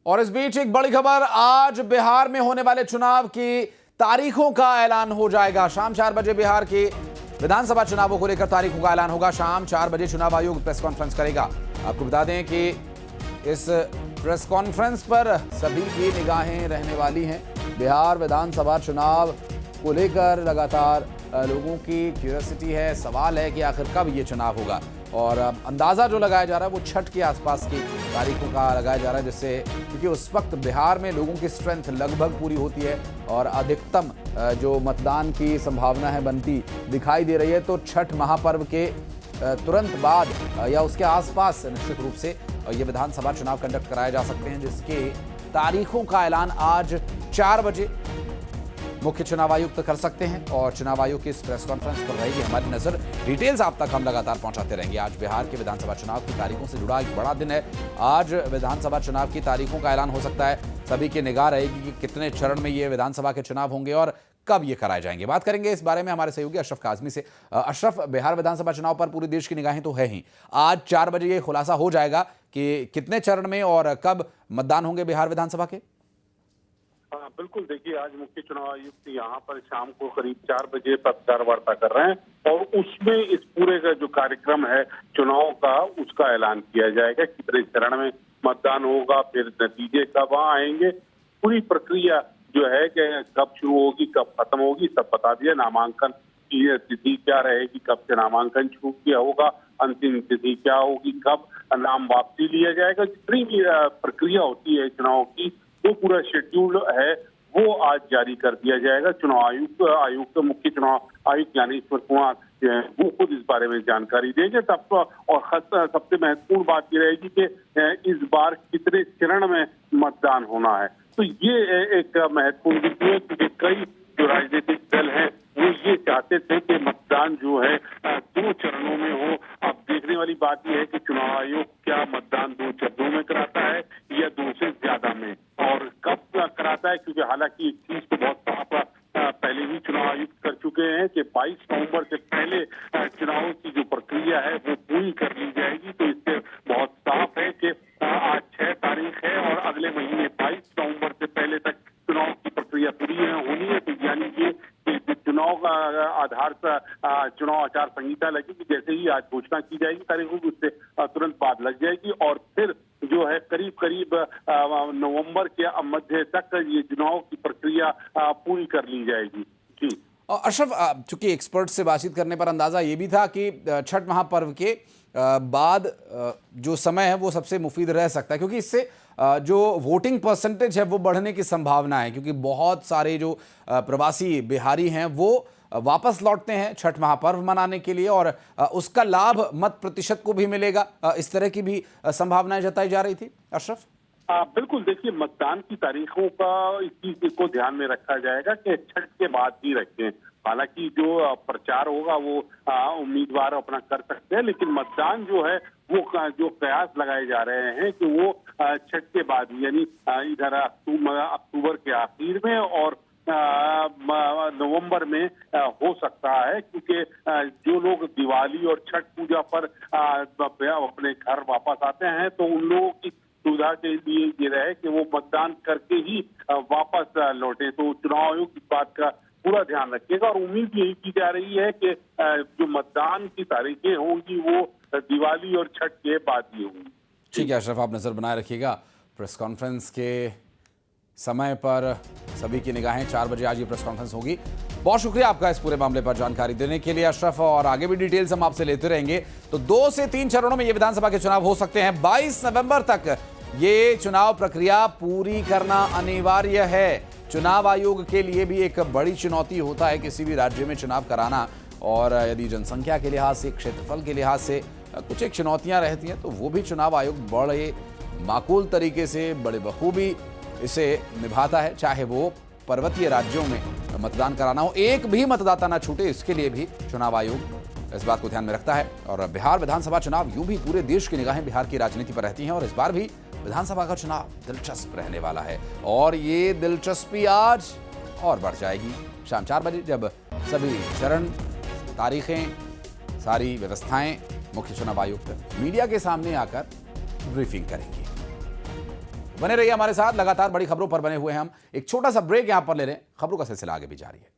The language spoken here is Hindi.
और इस बीच एक बड़ी खबर, आज बिहार में होने वाले चुनाव की तारीखों का ऐलान हो जाएगा। शाम 4 बजे बिहार के विधानसभा चुनावों को लेकर तारीखों का ऐलान होगा। शाम 4 बजे चुनाव आयोग प्रेस कॉन्फ्रेंस करेगा। आपको बता दें कि इस प्रेस कॉन्फ्रेंस पर सभी की निगाहें रहने वाली हैं। बिहार विधानसभा चुनाव को लेकर लगातार लोगों की क्यूरियोसिटी है, सवाल है कि आखिर कब ये चुनाव होगा। और अंदाज़ा जो लगाया जा रहा है वो छठ के आसपास की तारीखों का लगाया जा रहा है, जिससे क्योंकि उस वक्त बिहार में लोगों की स्ट्रेंथ लगभग पूरी होती है और अधिकतम जो मतदान की संभावना है बनती दिखाई दे रही है। तो छठ महापर्व के तुरंत बाद या उसके आसपास निश्चित रूप से ये विधानसभा चुनाव कंडक्ट कराए जा सकते हैं, जिसके तारीखों का ऐलान आज 4 बजे मुख्य चुनाव आयुक्त कर सकते हैं। और चुनाव आयोग की इस प्रेस कॉन्फ्रेंस पर रहेगी हमारी नजर। डिटेल्स आप तक हम लगातार पहुंचाते रहेंगे। आज बिहार के विधानसभा चुनाव की तारीखों से जुड़ा एक बड़ा दिन है। आज विधानसभा चुनाव की तारीखों का ऐलान हो सकता है। सभी की निगाह रहेगी कि कितने चरण में ये विधानसभा के चुनाव होंगे और कब ये कराए जाएंगे। बात करेंगे इस बारे में हमारे सहयोगी अशरफ काजमी से। अशरफ, बिहार विधानसभा चुनाव पर पूरे देश की निगाहें तो है ही। आज 4 बजे ये खुलासा हो जाएगा कि कितने चरण में और कब मतदान होंगे बिहार विधानसभा के। बिल्कुल, देखिए, आज मुख्य चुनाव आयुक्त यहाँ पर शाम को करीब 4 बजे पत्रकार वार्ता कर रहे हैं और उसमें इस पूरे का जो कार्यक्रम है चुनाव का, उसका ऐलान किया जाएगा। कितने चरण में मतदान होगा, फिर नतीजे कब आएंगे, पूरी प्रक्रिया जो है कि कब शुरू होगी, कब खत्म होगी, सब बता दिया। नामांकन की तिथि क्या रहेगी, कब से नामांकन शुरू किया होगा, अंतिम तिथि क्या होगी, कब नाम वापसी लिया जाएगा, जितनी भी प्रक्रिया होती है चुनाव की, वो पूरा शेड्यूल है वो आज जारी कर दिया जाएगा। चुनाव आयुक्त मुख्य चुनाव आयुक्त ज्ञानेश्वर कुमार वो खुद इस बारे में जानकारी देंगे। तब तो और सबसे महत्वपूर्ण बात ये रहेगी कि इस बार कितने चरण में मतदान होना है। तो ये एक महत्वपूर्ण विषय है, क्योंकि कई जो राजनीतिक दल हैं वो ये चाहते थे कि मतदान जो है 2 चरणों में हो। अब देखने वाली बात यह है कि चुनाव आयोग क्या मतदान 2 चरणों में कराता है या 2 से ज्यादा में, और कब कराता है, क्योंकि हालांकि एक चीज तो बहुत साफ पहले ही चुनाव आयुक्त कर चुके हैं कि 22 नवंबर से पहले चुनाव की जो प्रक्रिया है वो पूरी कर ली जाएगी। तो इससे बहुत साफ है कि आज 6 तारीख है और अगले महीने 22 नवंबर से पहले तक चुनाव की प्रक्रिया पूरी होनी है। तो यानी कि चुनाव का आधार पर चुनाव आचार संहिता लगेगी। जैसे ही आज घोषणा की जाएगी तारीखों की, उससे तुरंत बाद लग जाएगी और फिर जो है करीब नवंबर के मध्य तक ये चुनाव की प्रक्रिया पूरी कर ली जाएगी। जी अशरफ, चूंकि एक्सपर्ट से बातचीत करने पर अंदाजा ये भी था कि छठ महापर्व के बाद जो समय है वो सबसे मुफीद रह सकता है, क्योंकि इससे जो वोटिंग परसेंटेज है वो बढ़ने की संभावना है, क्योंकि बहुत सारे जो प्रवासी बिहारी हैं वो वापस लौटते हैं छठ महापर्व मनाने के लिए और उसका लाभ मत प्रतिशत को भी मिलेगा। इस तरह की भी संभावनाएं जताई जा रही थी। अशरफ, बिल्कुल, देखिए, मतदान की तारीखों का इस चीज को ध्यान में रखा जाएगा कि छठ के बाद ही रखें। हालांकि जो प्रचार होगा वो उम्मीदवार अपना कर सकते हैं, लेकिन मतदान जो है वो जो कयास लगाए जा रहे हैं कि वो छठ के बाद, यानी इधर अक्टूबर के आखिर में और नवंबर में हो सकता है, क्योंकि जो लोग दिवाली और छठ पूजा पर अपने घर वापस आते हैं तो उन लोगों की सुविधा के लिए ये रहे कि वो मतदान करके ही वापस लौटे। तो चुनाव आयोग इस बात का पूरा ध्यान रखेगा और उम्मीद यही की जा रही है कि जो मतदान की तारीखें होंगी वो दिवाली और छठ के बाद ही होंगी। ठीक है अशरफ, आप नजर बनाए रखिएगा। प्रेस कॉन्फ्रेंस के समय पर सभी की निगाहें 4 बजे आज ये प्रेस कॉन्फ्रेंस होगी। बहुत शुक्रिया आपका इस पूरे मामले पर जानकारी देने के लिए अशरफ, और आगे भी डिटेल्स हम आपसे लेते रहेंगे। तो 2 से 3 चरणों में ये विधानसभा के चुनाव हो सकते हैं। 22 नवंबर तक ये चुनाव प्रक्रिया पूरी करना अनिवार्य है। चुनाव आयोग के लिए भी एक बड़ी चुनौती होता है किसी भी राज्य में चुनाव कराना, और यदि जनसंख्या के लिहाज से, क्षेत्रफल के लिहाज से कुछ एक चुनौतियां रहती हैं तो वो भी चुनाव आयोग बड़े माकूल तरीके से, बड़े बखूबी इसे निभाता है। चाहे वो पर्वतीय राज्यों में मतदान कराना हो, एक भी मतदाता ना छूटे, इसके लिए भी चुनाव आयोग इस बात को ध्यान में रखता है। और बिहार विधानसभा चुनाव, यूं भी पूरे देश की निगाहें बिहार की राजनीति पर रहती हैं और इस बार भी विधानसभा का चुनाव दिलचस्प रहने वाला है और ये दिलचस्पी आज और बढ़ जाएगी शाम 4 बजे, जब सभी चरण, तारीखें, सारी व्यवस्थाएं मुख्य चुनाव आयुक्त मीडिया के सामने आकर ब्रीफिंग करेंगे। बने रहिए हमारे साथ, लगातार बड़ी खबरों पर बने हुए हैं हम। एक छोटा सा ब्रेक यहां पर ले लें, खबरों का सिलसिला आगे भी जारी है।